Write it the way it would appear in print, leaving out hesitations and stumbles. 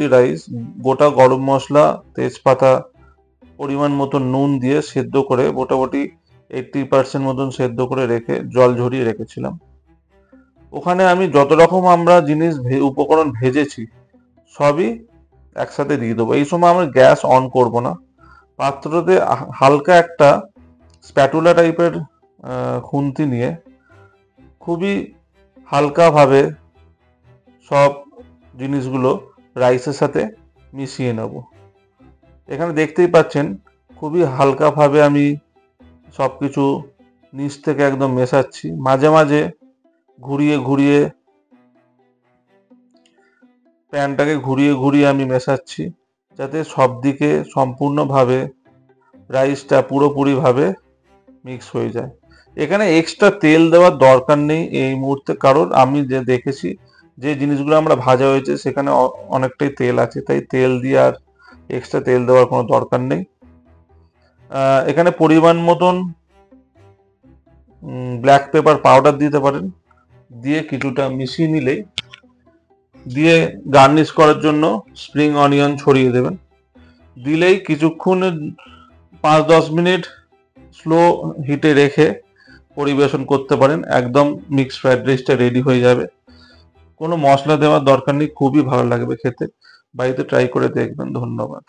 Basmati rice গোটা গরম মশলা, তেজপাতা, পরিমাণ মতো নুন দিয়ে সেদ্ধ করে মোটামুটি 80% মতন সেদ্ধ করে রেখে জল ঝরিয়ে রেখেছিলাম। ওখানে আমি যত রকম আমরা জিনিস উপকরণ ভেজেছি সবই একসাথে দিয়ে দেবো। এই সময় আমরা গ্যাস অন করব না। পাত্রতে হালকা একটা স্প্যাটুলা টাইপের খুন্তি নিয়ে খুবই হালকাভাবে সব জিনিসগুলো রাইসের সাথে মিশিয়ে নেব। এখানে দেখতেই পাচ্ছেন খুবই হালকাভাবে আমি সব কিছু নিচ থেকে একদম মেশাচ্ছি। মাঝে মাঝে ঘুরিয়ে ঘুরিয়ে প্যানটাকে ঘুরিয়ে ঘুরিয়ে আমি মেশাচ্ছি, যাতে সব দিকে সম্পূর্ণভাবে রাইসটা পুরোপুরিভাবে মিক্স হয়ে যায়। এখানে এক্সট্রা তেল দেওয়ার দরকার নেই এই মুহূর্তে, কারণ আমি যে দেখেছি যে জিনিসগুলো আমরা ভাজা হয়েছে সেখানে অনেকটাই তেল আছে, তাই তেল দিয়ে আর এক্সট্রা তেল দেওয়ার কোনো দরকার নেই। এখানে পরিমাণ মতন ব্ল্যাক পেপার পাউডার দিতে পারেন, দিয়ে কিছুটা মিশিয়ে নিলেই, দিয়ে গার্নিশ করার জন্য স্প্রিং অনিয়ন ছড়িয়ে দেবেন। দিলেই কিছুক্ষণ 5-10 মিনিট স্লো হিটে রেখে পরিবেশন করতে পারেন। একদম মিক্সড ফ্রাইড রাইসটা রেডি হয়ে যাবে। কোনো মশলা দেওয়ার দরকার নেই, খুবই ভালো লাগবে খেতে। বাড়িতে ট্রাই করে দেখবেন। ধন্যবাদ।